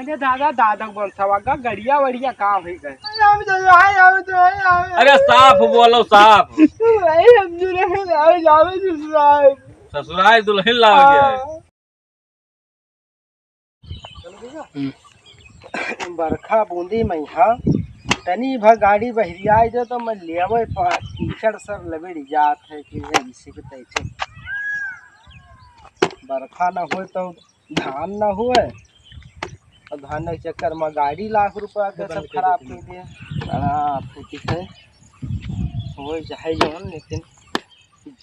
मैंने दादा दादा बोलता गड़िया वड़िया कहाँ हो गए। अरे साफ बोलो साफ। ससुराल दुल्हन लाग गया है। बरखा बूंदी मैहा तनी भर गाड़ी बहरिया दे तो मैं लेवे कीचड़ सर लबेड़ जात है कि इसी के तैसे बरखा न हो तो धान न हुए और धान के चक्कर में गाड़ी लाख रुपया के सब खराब कर दिए। बड़ा फूटिक है हो चाहे जवन, लेकिन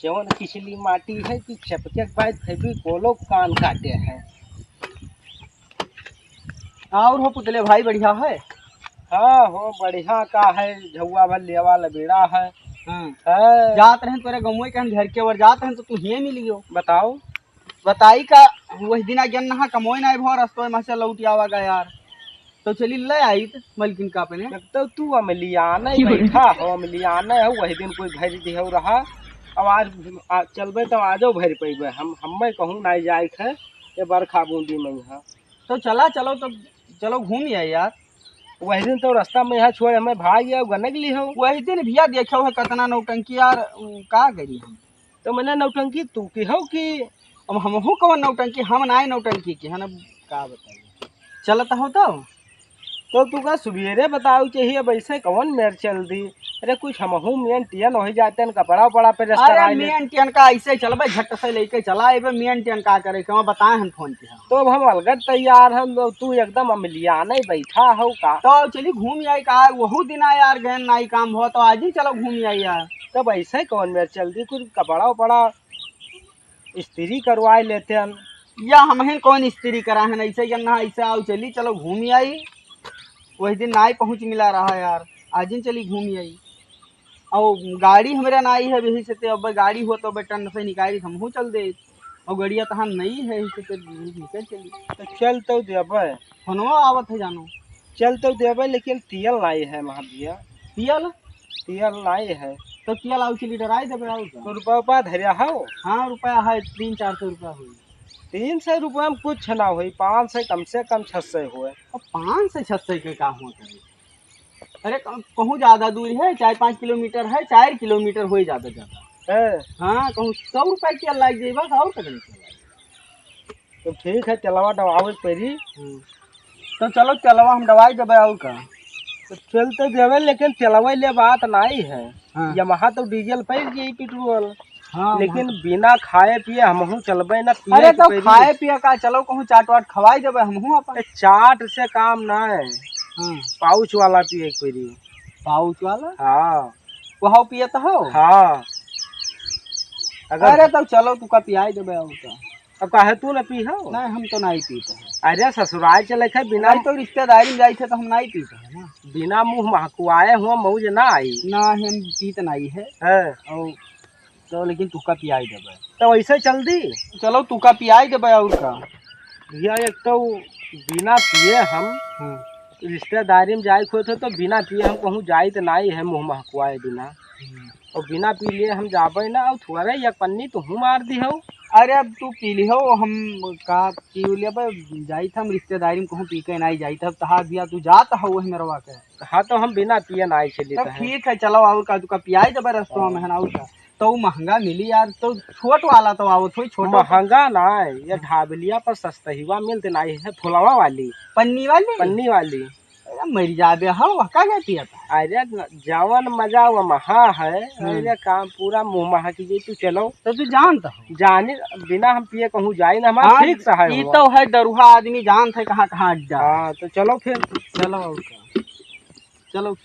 जवन पिछली माटी है कि चपके के बाद फेबी कोलो कान काटे हैं। और हो पुतले भाई बढ़िया है। हाँ हो बढ़िया का है, झुआ भर लेवा लबेड़ा है। जात रहे तोरे गमुए के घर के ओर जात रहे तो तू ही मिलियो। बताओ बताई का वही दिन ज्ञान नहा कमोई ना भो रस्तो में से लौट आवागा यार, तो चली ले आई मलकिन का अपने तो तू अमलियाना ही बैठा हो, अमलियाना है वही दिन कोई भर दिया रहा। अब आज चलबे तो आजो भर पेबे हम कहूँ ना जाए है ये बरखा बूंदी में यहाँ। तो चला चलो तो चलो घूम आए यार। वही दिन तो रास्ता में यहाँ छोड़ हमें भाग गया गनक ली हो। वही दिन भैया देखो है कितना नौटंकी यार, का करी हम तो मैंने नौटंकी तू की हो कि अब हम हो कौन नौटंकी, हम ना नौटंकी की है ना, का बताइए चलता हो तो तू का सुबेरे बताओ चाहिए वैसे कौन मेर चल दी। अरे कुछ हम मेन टियन हो जाते हैं कपड़ा पड़ा पे रास्ता। अरे मेन टियन का ऐसे चलबे झट से लेके चला एबे मेन टियन का करे क्यों बताए हम फोन पे। तो अब हम अलगत तैयार हम, तू एकदम अमलियाना ही बैठा हो का। तो चली घूम आई का वहू दिन आए यार गहन नाई काम हो तो आज ही चलो घूम आई यार। तब ऐसे कौन मेर चल दी, कुछ कपड़ा उपड़ा स्त्री करवाए लेते हैं या हम ही कौन स्त्री करा है ऐसे या ना ऐसे आओ चली चलो घूम आई। वही दिन नाई पहुँच मिला रहा यार, आज ही चली घूम आई। और गाड़ी हमारा नाई है वही से अब गाड़ी हो तो टन से निकाली हम चल दे, और गड़िया तो हम नहीं है निकल चली। तो चल तो देवे फोनवा आवत है जानो। चल तो देवे लेकिन तियल लाई है वहाँ भैया। तियल लाई है तो तियल आओ चली डराई देवे आओ तो रुपया धरिया हो। हाँ रुपया है 300-400 रुपया हुई। 300 रुपया में कुछ ना हुई, 500 कम से कम 600 हुए। 500-600 के का हुआ करे। अरे कहूँ ज्यादा दूर है 4-5 किलोमीटर है, 4 किलोमीटर हो ज्यादा हाँ कहूँ 100 रुपया के लाग जाए बस और कदम। तो ठीक है चलवा दवावे पेरी। तो चलो चलवा हम दवाई देवे और का। तो चल तो देवे लेकिन चलवा ले बात नहीं है। हाँ। यहाँ तो डीजल पैर गई पेट्रोल। हाँ लेकिन बिना खाए पिए हम चलबे ना। अरे तो खाए पिए का चलो कहूँ चाट वाट खवाई देवे हम अपन। चाट से काम ना है, पाउच वाला पिए पेरी। पाउच वाला हाँ वहाँ पिए तो हो। हाँ अरे तो चलो तू का पियाई देवे और का। अब काहे तू न पी हो। नहीं हम तो नहीं पीते हैं। अरे ससुराल चले थे बिना तो रिश्तेदारी में जाए थे तो हम नहीं पीते हैं ना। बिना मुँह महकुआए हुआ मौज ना आई ना हम पीते नहीं है। और तो लेकिन तू का पियाई देवे तो वैसे चल दी। चलो तू का पियाई देवे और का। भैया एक तो बिना पिए हम रिश्तेदारी में जाए खोए थे तो बिना पिए हम कहूँ जाए तो नहीं है मुँह महकुआए बिना, और बिना पी लिए हम जाबे ना। और थोड़ा एक पन्नी तो हूँ मार दी हो। अरे अब तू पी ली हो हम का पी लिया जाई था हम रिश्तेदारी में कहूँ पी के नहीं जाई था तहा दिया तू जाता हो वही मेरा के। हाँ तो हम बिना पिए नहीं चली। तो ठीक है चलो और का तू का पियाई देवे रस्तों में है ना और का। तो महंगा मिली यार, तो छोट वाला तो आओ थोड़ी छोटा महंगा ना ये ढाबलिया पर सस्ता मिलते नहीं है। फुलवा वाली पन्नी वाली मर जाबे हो का क्या पिया था। अरे जवन मजा वो महा है। अरे काम पूरा मुँह महा की तू चलो तो तू जानता हो जाने बिना हम पिए कहूँ जाए ना हमारा ठीक सा है। ये तो है डरुहा आदमी जानता है कहाँ कहाँ अड्डा। हाँ तो चलो फिर चलो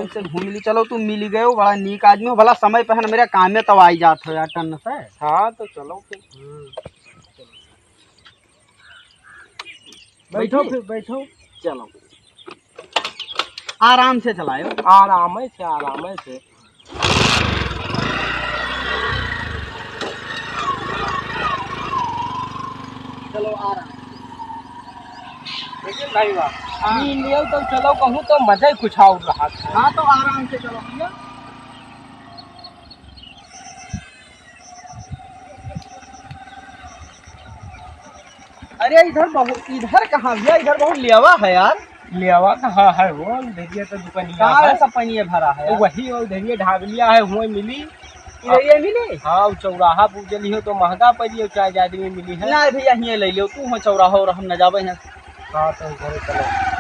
इनसे घूम ली। चलो तुम मिली गए हो बड़ा नीक आदमी हो, भला समय पहन मेरे काम में तो आई जात हो यार टन से। हाँ तो चलो फिर बैठो चलो आराम से चलाओ। आराम से चलो आराम नहीं बात तो चलो कहूँ तो मजा ही कुछ और रहा। हाँ तो आराम से चलो भैया। अरे इधर कहाँ भैया, इधर बहुत लेवा है यार। लेवा कहाँ है वो, देखिए तो दुकानिया कहाँ है। ऐसा पानी भरा है यार? वही और देखिए ढाबलिया है, हुए मिली। इधर ये मिले हाँ चौराहा पूजली हो तो महंगा पड़ी हो, चाहे ज्यादा में मिली है। ना भैया, हिये ले लो तू, हो चौराहा और हम न जाबे हैं। हाँ तो इधर चलो।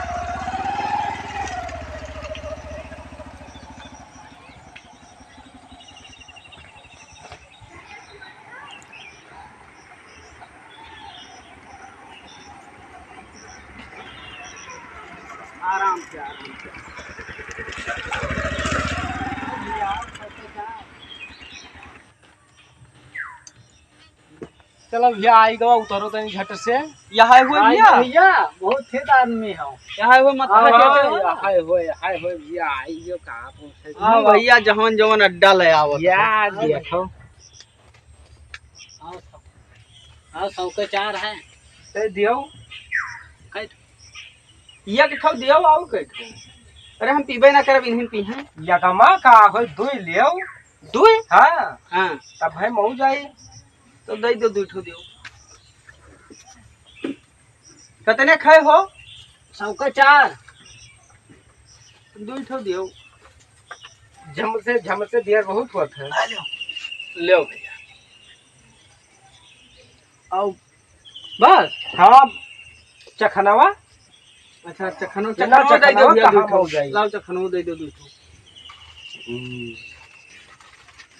आराम से आराम से। चलो भैया आई गवा, उतरो तनी झट से। यहाँ हुए भैया, भैया बहुत खेत आदमी हो। यहाँ हुए मत हाय होय भैया आई जो कहाँ पूछे। हाँ भैया, जवन जवन अड्डा ले आवत या देखो हाँ 100 के 4 है। ते दियो। ये के खाओ दियो आओ के खाओ। अरे हम पीबे ना करब, इन्हीं पी हैं। या कमा का होय दुई लियो। दुई? हाँ हाँ तब है मऊ जाई। तो दे दो, दुठो दियो। कितने खाए हो? 100 के 4। दुठो दियो। झम से देर बहुत होत है। ले भैया आओ बस। हाँ चखनवा। अच्छा चखनो चखनो चखनो दे दो भैया, कहाँ दुठो हो जाई? लाओ चखनो दे दो दुठो।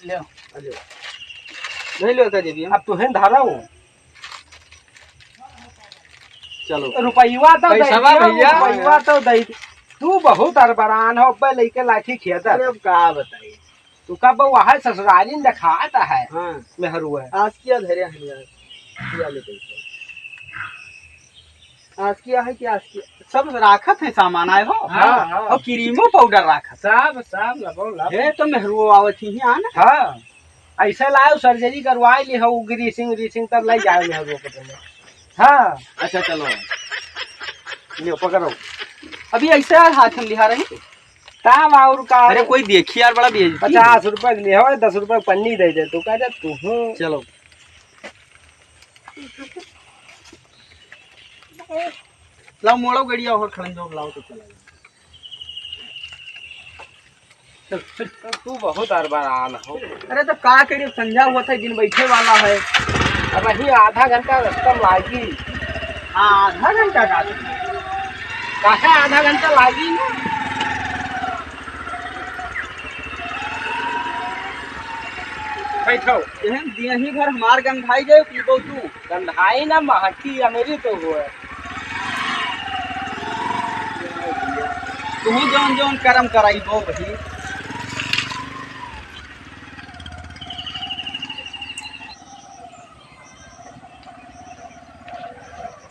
ले ले लो का जी। अब तुहें धारा हो। चलो रुपया तो पैसा बा भैया। रुपया तो दई। तू बहुत अरबरान हो, पे लेके लाठी खेत। अरे अब का बताइए। तू कब वहाँ ससुराली में दिखाता है हाँ मेहरू है। आज किया धैर्य है यार, किया ले पैसा। आज किया है कि आज किया सब राखत है, सामान आए हो। हाँ, हाँ। और क्रीमो पाउडर राखत सब लगो लग। है। तो मेहरुओ आवत ही आना। हाँ ऐसे लाओ, सर्जरी करवाई ली हो, ग्रीसिंग तब लाई जाए मेहरू को तुमने। हाँ अच्छा चलो लियो पकड़ो। अभी ऐसे यार हाथ में लिहा रही। ताम और का। अरे कोई देखी यार, बड़ा बेइज्जती। 50 रुपए ले हो, 10 रुपए पन्नी दे दे। तू कह दे तू चलो लाओ मोड़ो गड़िया और खड़न जो लाओ तो चला। तू बहुत अरबरान हो। अरे तो का करिए, समझा हुआ था दिन बैठे वाला है। अब वही आधा घंटा रास्ता लागी। हाँ आधा घंटा का कहा आधा घंटा लागी ना। बैठो। यही घर हमार गंधाई जाए पीबो तू। गंधाई ना महकी अमेरी तो हुआ। तू जौन जौन कर्म कराई बो वही।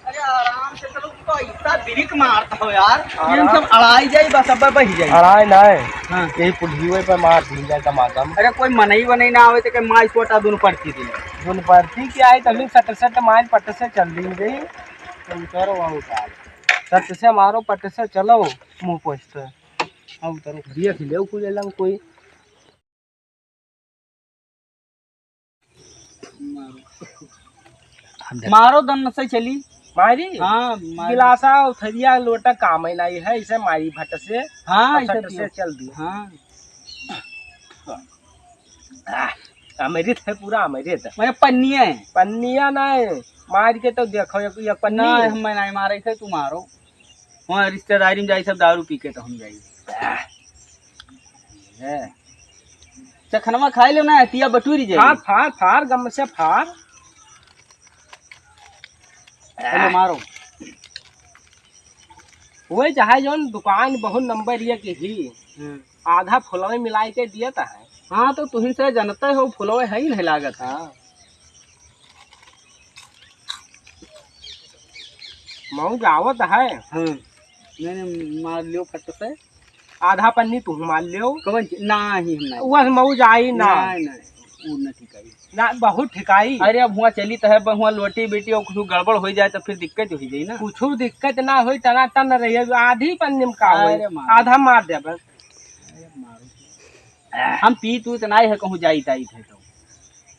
अरे आराम से चलो, तो ऐसा ब्रेक मारता हो यार, ये सब अड़ाई जाए बस, अब बह जाए। अड़ाई ना है। हाँ यही पुढ़िए पे मार दी जाए दमादम। अरे कोई मनई वनई ना आवे तो के माई छोटा दोनों पड़ती थी। धुन पड़ती क्या है, तभी 67 माइल पट से चल दी गई। तुम करो वहाँ उतार, सट से मारो, पट से चलो, मुंह पोछते। अब उतरो देख ले कुल लंग कोई। मारो दम से चली। मारी। हाँ गिलासा थरिया लोटा काम ही नहीं है, इसे मारी भट से। हाँ और सट से चल दी। हाँ अमृत है, पूरा अमृत। मैंने पन्निया है। पन्निया नहीं मार के तो देखो, ये पन्नी ना हम नहीं मारे थे, तू मारो। वहाँ रिश्तेदारी में जाई सब दारू पी के, तो हम जाई चखनवा खाई लो ना, तिया बटूरी जाए। फार गम से फार। चलो मारो। वही चाहे जो दुकान बहुत नंबर ये की ही, आधा फुलवे मिलाई के दिया था है। हाँ तो तुहिन से जनते हो, फुलवे है ही नहीं लागत। हाँ मऊ जावत है। हाँ मैंने मार लियो फट से। आधा पन्नी तू मार लियो। कवन ना ही हम नहीं। वह मऊ जाई ना। नहीं वो न ठिकाई ना बहुत ठिकाई। अरे अब हुआ चली तो है, हुआ लोटी बेटी और कुछ गड़बड़ हो जाए तो फिर दिक्कत हो जाए ना। कुछ दिक्कत ना हो, टना टन रही है, आधी पन्नी में का अरे होई, मार। आधा मार दे बस। हम पी तू तो नहीं है, कहूँ जाई ताई थे तो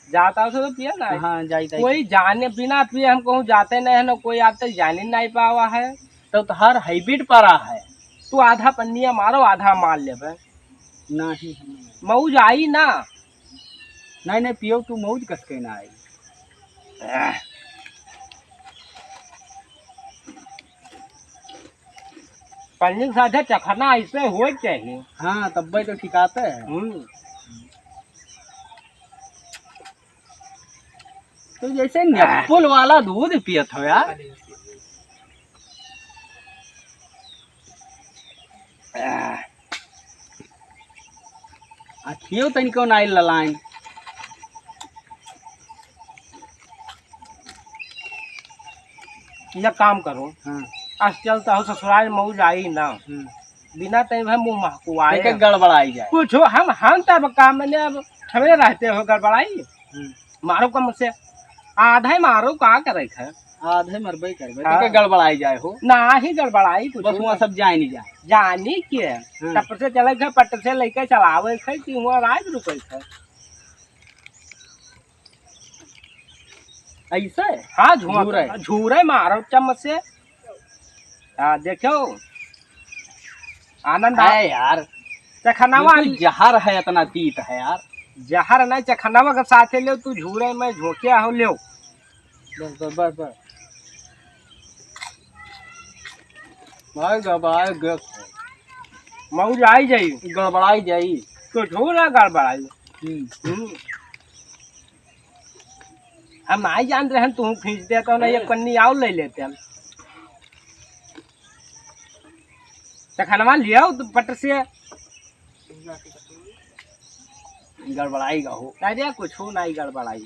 जाता हो तो पिया ना। हाँ जाई ताई कोई जाने बिना पिए हम कहूँ जाते नहीं है ना, कोई आते जाने नहीं पावा है। तो हर हाइब्रिड पड़ा है। तू आधा पन्निया मारो, आधा मार लेबे। नहीं मौज आई ना। नहीं नहीं पियो तू मौज कस के ना आई। पन्नी के साथ चखना ऐसे हो चाहिए। हाँ तब भाई तो ठिकाते है। तो जैसे नेप्पुल वाला दूध पियत हो यार। अखियो तनिको नाई ललाइन। यह काम करो, हाँ आज चलता हो ससुराल मौज आई ना, बिना तय भाई मुँह महकुआए एक गड़बड़ाई जाए कुछ हो। हम तब काम मैंने अब ठमे रहते हो गड़बड़ाई। मारो कम से आधा ही मारो, का करे है आधे मरबे करबे हाँ। तो गड़बड़ाई जाए हो ना ही गड़बड़ाई कुछ बस वहाँ सब जाए नहीं जाए जानी के तब से चले थे पट से लेके चलावे थे कि वहाँ राज रुके थे। ऐसे हाँ झूरे। झूरे मारो चम्मच से। हाँ देखो आनंद है यार। चखनावा बिल्कुल जहर है, इतना तीत है यार। जहर नहीं, चखनावा के साथे ले तू झूरे में झोंकिया हो ले। बस बस बस बस भाई गड़बड़ाई मौज आई जाई, गड़बड़ाई जाई तो झूरा गड़बड़ाई। हम आई जान रहे हैं, तू खींच देता हो ना, एक पन्नी आओ ले लेते हम। चखनवा लिया तो पट से गड़बड़ाई का हो। अरे कुछ हो नहीं गड़बड़ाई।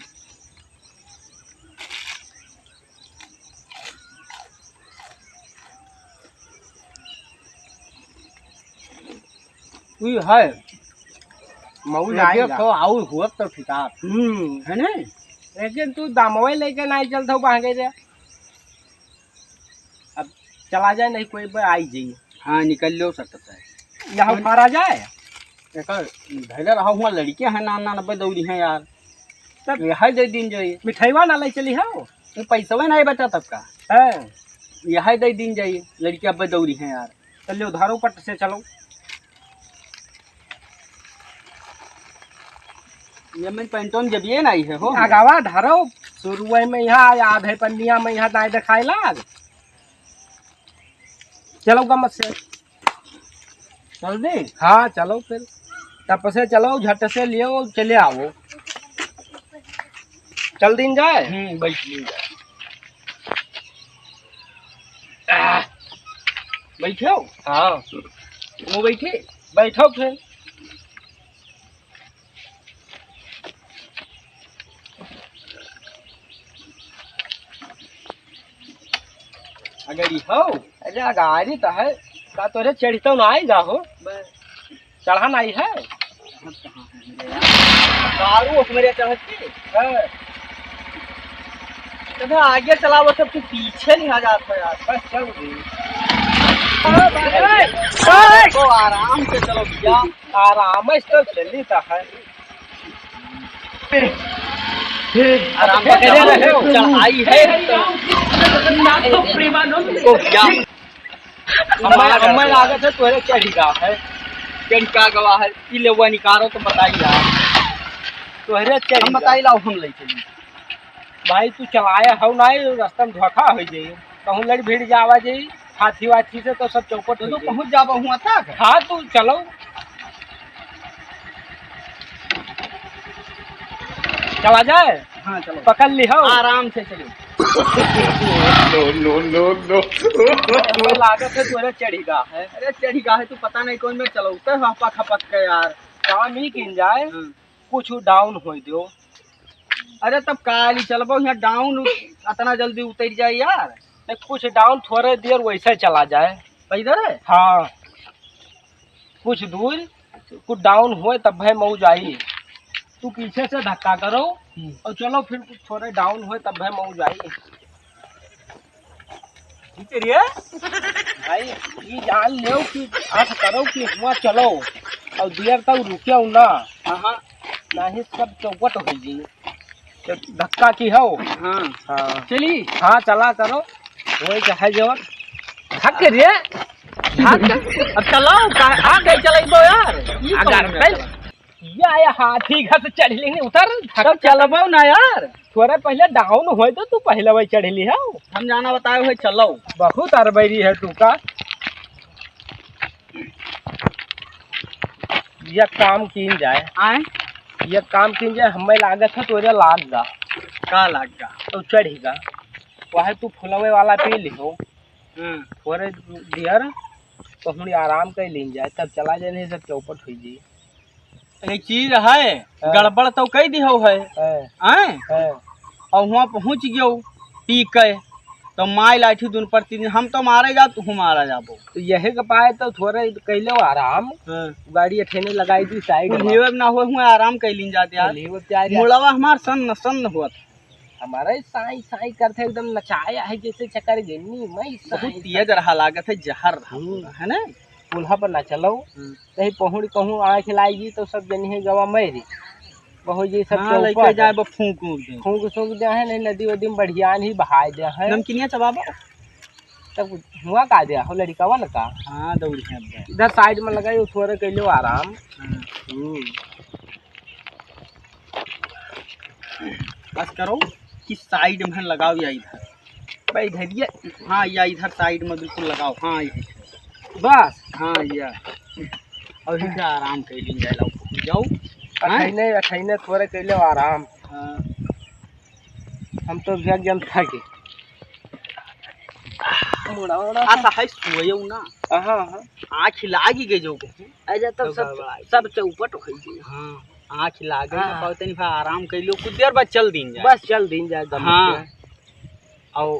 है मौज आई देखो आउ हुआ तो ठिका है ना। लेकिन तू दामवे लेके नहीं चलता भागे रे। अब चला जाए नहीं कोई बार आई जाइए। हाँ निकल लो सकता है यहाँ फारा जाए एक धैर्य रहा हुआ लड़के हैं ना 99 दौड़ी हैं यार। तब यह दे दिन जाइए मिठाईवा ना ले चली हो तो पैसा नहीं बचा तब का है। यह दे दिन जाइए लड़के अब दौड़ी हैं यार। चलिए उधारो पट से चलो। ये मैं पेंटोन जब ये नहीं है हो आगावा धरो शुरू में यहाँ आधे पन्निया में यहाँ दाए दिखाई लाग। चलो गमत से चल दे। हाँ चलो फिर तब से चलो झट से लियो चले आओ। चल दिन जाए बैठ बैठो। हाँ वो बैठे बैठो फिर। अगर हो अरे गाड़ी तो है का तोरे चढ़ता ना आएगा हो चढ़ा नहीं है। दारू मेरे चढ़ती तब आगे चलाओ तब तू पीछे नहीं आ जाता यार। बस चल तो आराम से चलो भैया आराम से तो चली तो है। आराम से रहे हो चढ़ाई है तो क्या हमें लागत है तोरे चढ़ीगा है का गवाह है ले हुआ निकालो तो बताइए यार। तोहरे हम चढ़ी बताई लाओ हम ले चलिए भाई तू चलाया हो नहीं रास्ता में धोखा हो जाइए कहूँ लड़ भीड़ जावा जाई हाथी वाथी से तो सब चौपट तो पहुंच जावा हुआ था हाँ तू चलो चला जाए। हाँ चलो पकड़ ली हो आराम से चलो लागत है तोरे चढ़ीगा है। अरे चढ़ी का है तू पता नहीं कौन में चलौते हपक हपक के यार काम ही किन जाए कुछ डाउन हो दो। अरे तब काली चलबो यहाँ डाउन इतना जल्दी उतर जाए यार। कुछ डाउन थोड़े देर वैसे चला जाए इधर है हाँ कुछ दूर कुछ डाउन हुए तब भाई मौज आई। तू पीछे से धक्का करो और चलो फिर कुछ थोड़े डाउन हुए तब भाई मौज आई। ठीक है भाई ये जान लो कि आठ करो कि हुआ चलो और देर तक रुके ना हाँ नहीं सब चौपट हो गई। धक्का की हो। हाँ हाँ चली हाँ चला करो वही चाहे जवन धक्के रे अब चलाओ आगे चलेबो यार अगर या हाथी घर से चढ़ ली उतर तब चलबो ना यार थोड़ा पहले डाउन हो तो तू पहले वही चढ़ली है हम जाना बताए हुए चलो बहुत अरबैरी है तू का। ये काम कीन जाए आए ये काम कीन जाए हमें लागत है तोरे लाग गा का लाग गा तो चढ़ेगा वह तू फुलवे वाला पी लिहो थोड़े दियर कहूँ आराम कर लीन जाए तब चला जाए सब चौपट हुई जी। एक चीज है गड़बड़ तो कह दी हो है आए और वहाँ पहुँच गयो पी के तो माई लाठी दुन प्रतिदिन हम तो मारे जा तू मारा जाबो तो यही के पाए तो थोड़े कैलो आराम गाड़ी अठेने लगाई थी साइड में ना हुए आराम कैलिन जाते यार मुड़वा हमार सन्न सन्न हुआ हमारा साई साई करते एकदम नचाया है जैसे चक्कर गिन्नी मैं बहुत तेज रहा लागत है जहर है ना पुल्हा पर ना चलो कहीं पहुँच कहूँ आँख खिलाएगी तो सब जनी है गवा मेरी बहुत जी सब लेके जाए फूंक फूंक सूंक दे है नहीं नदी वदी में बढ़िया नहीं बहा दे है नमकीनिया चबाबा तब हुआ का दिया हो लड़का न का। हाँ दौड़ी है इधर साइड में लगाई थोड़े कैलो आराम बस करो कि साइड में लगाओ या इधर भाई इधर हाँ या इधर साइड में बिल्कुल लगाओ हाँ ये बस हाँ या और इधर आराम कर ली जाए जाओ अठैने थोड़े कैलो आराम हम तो एकदम थके आता है सोयो ना आँख लागी गई जो ऐसा तो सब चौपट हो गई। हाँ आँख लागे ना पाते नहीं भाई आराम कर लो कुछ देर बाद चल दिन जाए बस चल दिन जाए हाँ और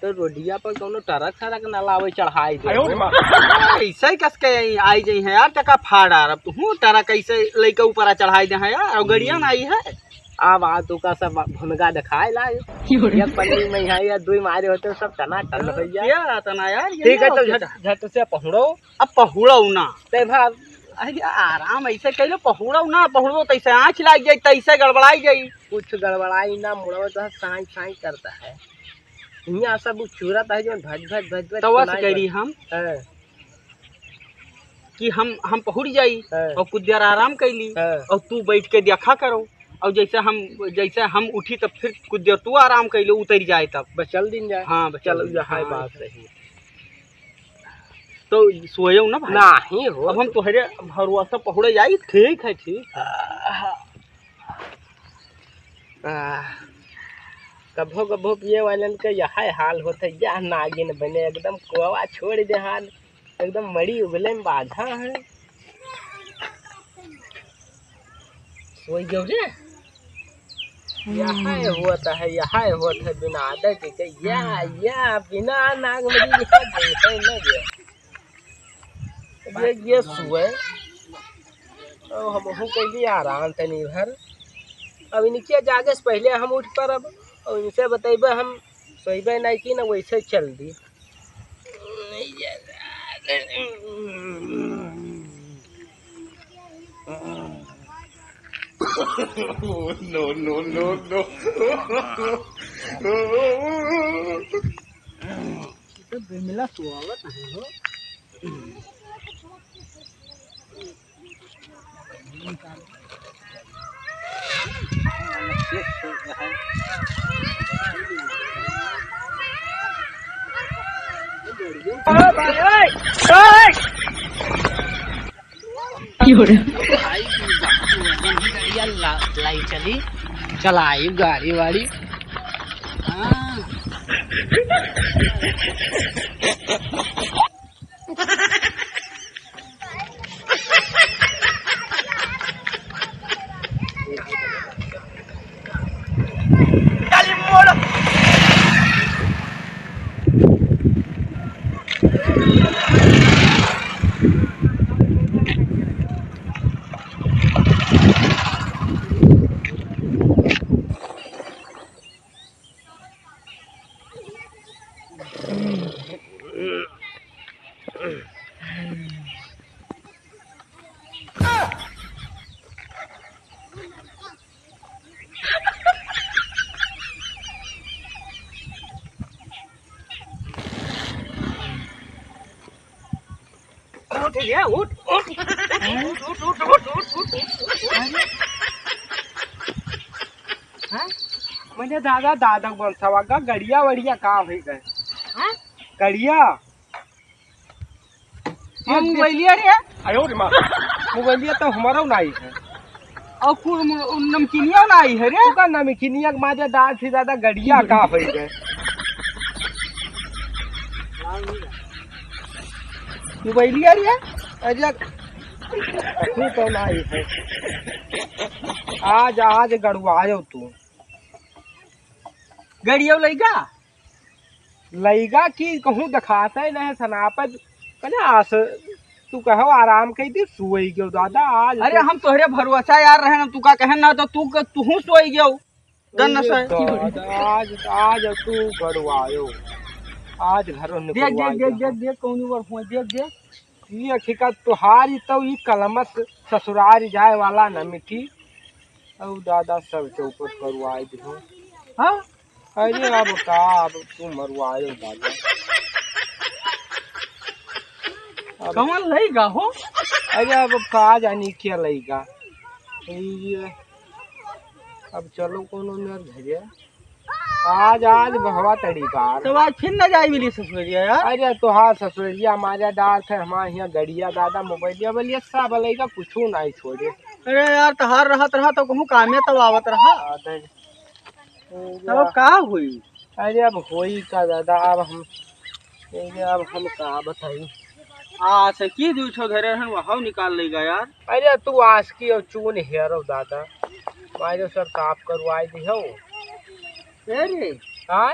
तो रोडिया पर कोनो टरक सरक न लावे चढ़ाई दे ऐसा ही कस के आई जाई है यार टका फाड़ आ रहा तू टरक कैसे लेके ऊपर चढ़ाई दे है यार और गड़िया ना आई है अब आ तू का सब भुनगा दिखाए ला एक पन्नी में है या दुई मारे होते सब तना टन भैया क्या तना यार ठीक है तो झट से पहुड़ो अब पहुड़ो ना ते भाव आराम ऐसे कह पहुड़ो ना पहुड़ो तैसे आँख लाग जाए तैसे गड़बड़ाई जाई कुछ गड़बड़ाई ना मुड़ो तो साई साई करता है यहाँ सब चूरत है जो भज भज भज भज तो बस करी हम कि हम पहुड़ जाई और कुछ देर आराम कैली और तू बैठ के देखा करो और जैसे हम उठी तब फिर कुछ देर तू आराम कैले उतर जाए तब बस चल दिन जाए। हाँ चल यहाँ बात सही तो सोयो ना ना ही हो अब हम तुहरे भरोसा पहुड़े जाई ठीक है ठीक कभो कभो पिए वालन के यह हाल होता है यह नागिन बने एकदम कुआ छोड़ दे हाल एकदम मड़ी उगले में बाधा है सोई गयो रे यह होता है बिना आदत के या बिना नाग मरी ये सुए हम कैली आराम तनी भर अब इनके जागे से पहले हम उठ पर अब और इनसे बतेबे हम सोबे नहीं की ना वैसे चल दी नो नो नो नो तो बिमला सुआवत है हो लाई चली चलाई गाड़ी वाड़ी रे उठ उठ उठ उठ उठ उठ हाँ? म्हणजे दादा दादा बोलता का गड़िया वड़िया का हो गए हाँ? गड़िया हम मोबाइलिया रे आयो रे माँ मोबाइलिया तो हमारा नहीं है और कुल नमकीनिया ना आई है रे तुका नमकीनिया के माजे दाल से ज्यादा गड़िया का हो गए मोबाइलिया रे अजय तू तो नहीं है आज आज गड़वायो तू गड़िया लइका लईगा की कहूँ दिखाता है नहीं सनापत कने आस तू कहो आराम कही थी सुई गयो दादा आज अरे हम तोहरे भरोसा यार रहे ना तू का कहन ना तो तू सोई गयो दन से आज आज तू गड़वायो आज घरों देख देख देख देख देख कौन ऊपर हुआ देख देख ये हकीकत तुहारी तो ये कलमस ससुराल जाए वाला न मिठी अब दादा सब चौपट करवाए दिहो हां अरे अब का अब तू मरवायो दादा कौन लइका हो अरे अब का जानी क्या लईगा ये अब चलो कोनो मेर घरे आज आज बहवा तड़ीकार तो आज फिर न जाई मिली ससुरिया यार अरे तुहार ससुरिया हमारे डार थे हमारे यहाँ गड़िया दादा मोबाइलिया बोलिए सब लईगा कुछ नहीं छोड़े अरे यार तहार रहत रहा तो कहूँ कामे तब आवत रहा तब का हुई अरे अब होई का दादा अब हम का बताई आ से की दूठो धरे हन वहां निकाल लेगा यार अरे तू आस की और चून हेरो दादा मारे सर साफ करवाई दिहो अरे हाँ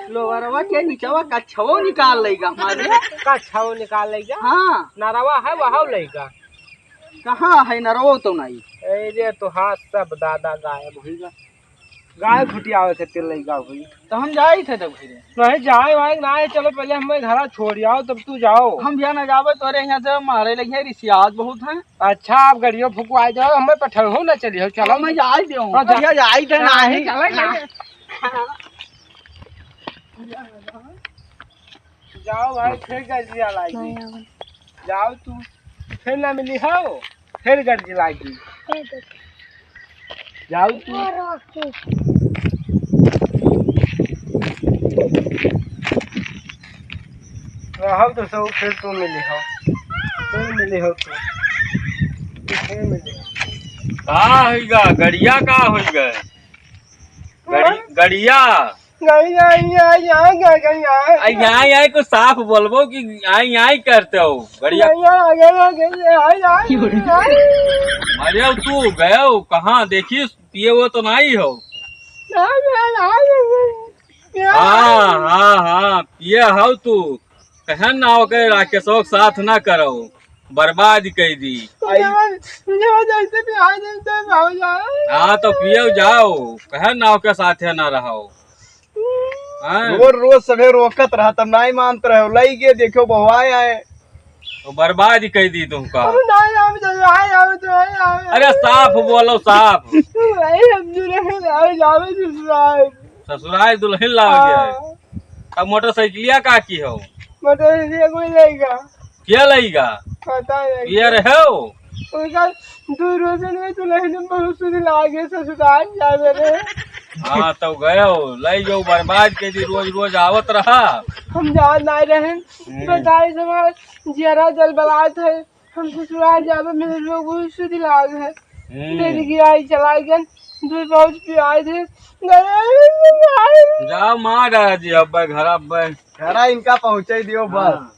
लोवरवा के नीचवा कछवो निकाल लेगा हमारे का छाव निकाल लेगा हाँ नरवा है वहां लेगा कहाँ है नरो तो नहीं अरे तो हाँ सब दादा गायब हुईगा गाय खुटियावे थे तिल लेगा हुई तो हम जाए थे तब फिर नहीं जाए भाई ना चलो पहले हमें घर छोड़ आओ तब तू जाओ हम भी ना जावे तोरे यहाँ से मारे लगे रिसियाज बहुत है अच्छा आप गाड़ियों फुकवाए जाओ हमें पठरहू ना चलिए चलो मैं जाए दे हाँ, जा। जाए थे ना ही जाओ भाई फिर गर्जिया लाएगी जाओ तू फिर ना मिली हो फिर गर्जी लाएगी जाओ तू हम तो सब फिर तू मिली हो फिर मिली हो तू फिर मिली हो का होइगा गड़िया का होइगा गड़िया यहाँ यहाँ को साफ बोलबो कि यहाँ करते हो गड़िया अरे तू गए हो कहाँ देखी पिए वो तो नहीं हो हाँ हाँ हाँ पिए हो तू कहन ना हो के राकेशों के साथ ना करो बर्बाद कर दी हाँ तो पिए जाओ कहन ना हो के साथ ना रहो रोज रोज सवेरे रोकत रहा तब नहीं मानते रहे लई के देखो बहुआए आए तो बर्बाद कर दी तुमका अरे साफ बोलो साफ ससुराल दुल्हन लाओ गया अब मोटरसाइकिलिया का की हो क्या लगेगा ये रहे हो हाँ तो गए हो लई जाओ बर्बाद के दी रोज रोज आवत रहा हम जान नहीं रहे बताए समाज जरा जल बलात है हम ससुराल जावे मेरे लोग शुद्ध लाग है तेरी गिराई चलाई गन दूध बहुत पियाई थे जाओ मार जी अब घर अब घर इनका पहुँचे दियो बस